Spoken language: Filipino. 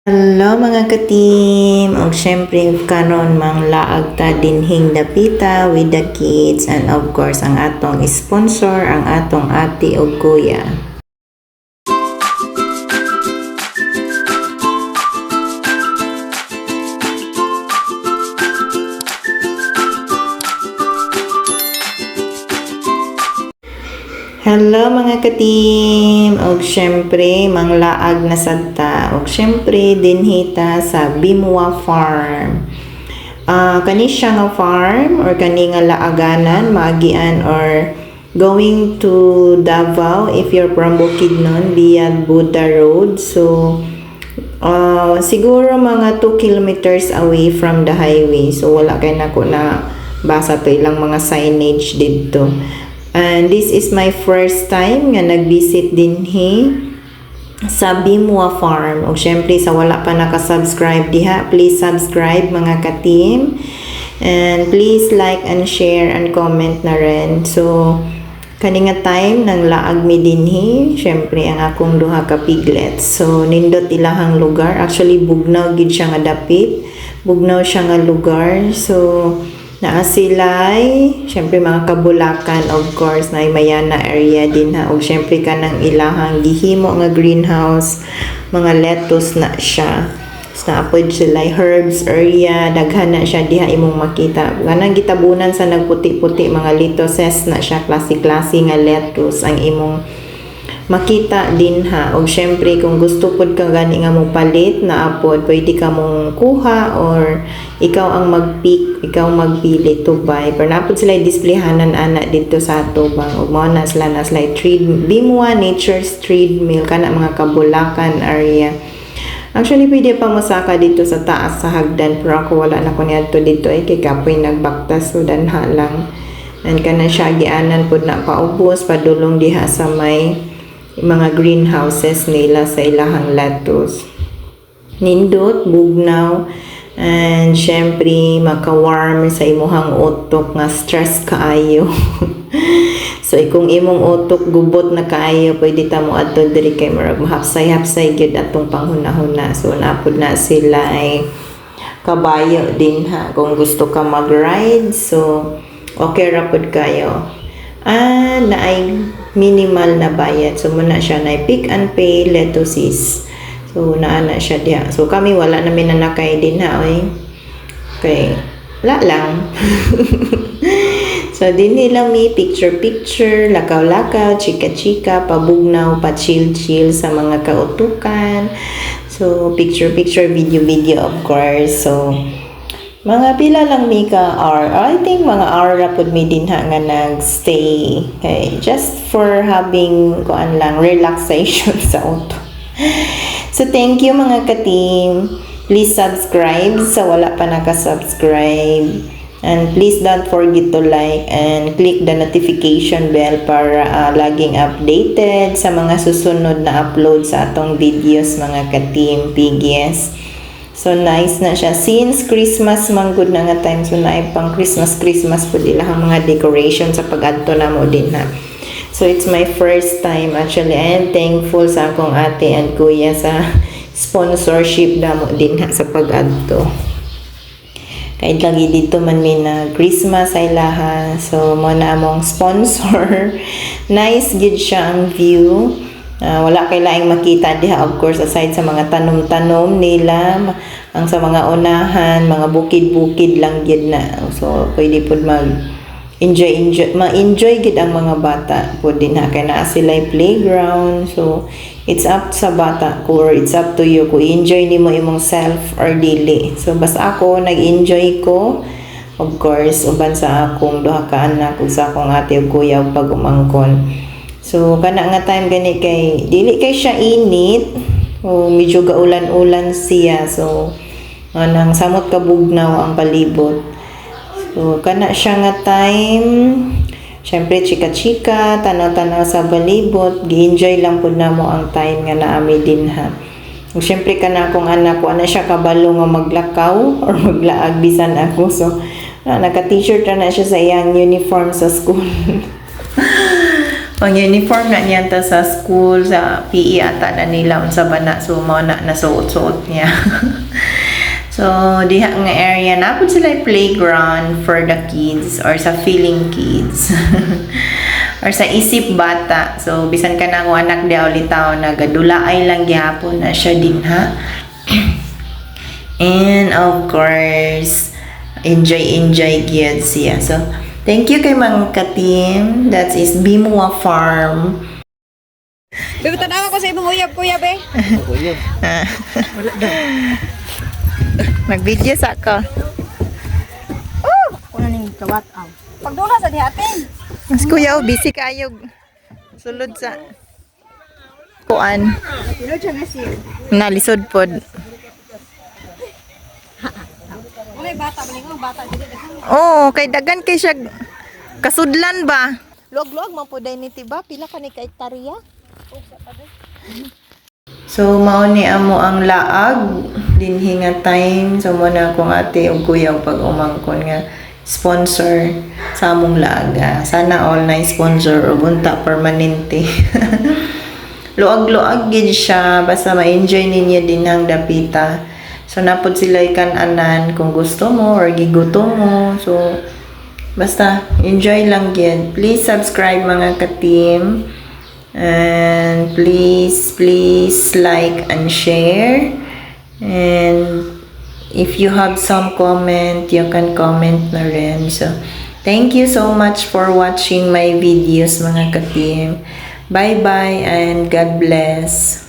Hello mga ka-team! Og syempre karon mang laag ta dinhing dapita with the kids and of course ang atong sponsor, ang atong ate ug kuya. Hello mga ka-team! Og syempre manglaag na sadta og syempre dinhita sa Bimwa Farm. Kani siya nga farm or kani nga laaganan maagian or going to Davao if you're from Bukidnon via Buda Road. So siguro mga 2 kilometers away from the highway. So wala kay nako na basa to ilang mga signage dito. And this is my first time nga nag-visit dinhi sa Bimwa Farm. O syempre sa wala pa naka-subscribe diha, please subscribe mga ka-team. And please like and share and comment na rin. So kani nga time nang laag mi dinhi, syempre ang akong duha ka piglets. So nindot ilahang lugar. Actually bugnaw gid siya nga dapit. Bugnaw siya nga lugar. So naa sila'y syempre mga kabulakan, of course na mayana area din ha, og syempre kanang ilahang gihimo nga greenhouse, mga lettuce na siya. So naapod sila'y herbs area, daghan na siya diha imong makita. Kanang gitabunan sa nagputi-puti mga lettuces na siya, klase-klase nga lettuce ang imong makita din ha. Og syempre kung gusto pod ka gani nga mo palit na apod, pwede ka mong kuha or ikaw ang mag-pick, ikaw magpili to buy. Pero napod sila displayhanan ana dito sa atubang. Og mao na sila trade Bimwa Nature's Treadmill kana mga kabulakan area. Actually pwede pa masaka dito sa taas sa hagdan, pero ako wala na ko niadto dito kay kapoy nagbaktas so danha lang. And kana siya gianan pod na paubos padulong diha sa may mga greenhouses nila sa ilahang lettuce. Nindot, bugnaw, and syempre maka-warm sa imuhang utok nga stress kaayo. So kung imong utok gubot na kaayo, pwede ta mo adto diri kay murag mahapsay-hapsay gyud atong panghuna-huna. So napud na sila ay kabayo din ha kung gusto ka mag-ride. So okay ra pud kayo. Na ay minimal na bayad. So muna siya na pick and pay lettuces. So naana siya diha. So kami wala namin na nakay din ha oy. Okay. Wala lang. So din nila mi picture, lakaw-lakaw, chika-chika, pabugnaw, pa-chill-chill sa mga kautukan. So picture, video of course. So mga pila lang mi ka hour. I think mga hour ra pud mi din ha nga nagstay. Okay, just for having kuan lang relaxation sa auto. So thank you mga ka-team. Please subscribe sa wala pa naka-subscribe. And please don't forget to like and click the notification bell para laging updated sa mga susunod na upload sa atong videos mga ka-team PGS. So nice na siya. Since Christmas man good na nga time, so naay pang Christmas po nila ang mga decoration sa pag-adto na mo din ha. So it's my first time actually. I am thankful sa akong ate and kuya sa sponsorship na mo din ha sa pag-adto. Kahit lagi dito man may na Christmas ay laha. So mo na among sponsor. Nice gid siya ang view. Wala kay laing makita diha of course aside sa mga tanom-tanom nila, ang sa mga unahan mga bukid-bukid lang gid na. So pwede pud ma-enjoy gid ang mga bata pud din ha kay naa sila playground. So it's up sa bata ko or it's up to you kung enjoy nimo imong self or dili. So basta ako nag-enjoy ko of course uban sa akong duha ka anak ug sa akong ate ug kuya ug pag-umangkon. So kana nga time gani kay dili kay siya init o medyo gaulan-ulan siya. So nang samot kabugnaw ang palibot. So kana siya nga time syempre chika-chika, tanaw-tanaw sa palibot, gi-enjoy lang pud namo ang time nga naami din ha. Ug syempre kana akong anak ko ana siya kabalo nga maglakaw or maglaag bisan ako. So naka-t-shirt na siya sa iyang uniform sa school. Pang uniform na niya ta sa school, sa PE ata na nila unsa ba na, so mo na nasuot-suot niya. So diha nga area na pud sila playground for the kids or sa feeling kids. Or sa isip bata. So bisan ka na ako anak di ulitaw na gadulaay lang gyapon na siya din ha. And of course, enjoy gyud siya. So thank you kay mga ka-team. That is Bimua Farm. Bebe, tanawan ko sa imong uyab-uyab eh. Mag-video sa ka. Una ning kawat aw. Pagdula sa dihatin. Mas kuya, busy kayo. Sulod sa kuan. Pilo siya nga siya. Nalisod pod. Wala bata balingon bata dili daghang. Oh, kay dagan kay siya kasudlan ba? Log-log man po day ni tiba pila ka ni ka hektarya? So mao ni amo ang laag dinhi nga time so mo na akong ate ug kuya pag umangkon nga sponsor sa among laag. Sana all na sponsor o bunta permanente. Luag-luag gid siya basta ma-enjoy ninyo din ang dapita. So napod sila ikananan kung gusto mo or gigutom mo. So basta enjoy lang gid. Please subscribe mga ka-team. And please like and share. And if you have some comment, you can comment na rin. So thank you so much for watching my videos mga ka-team. Bye bye and God bless.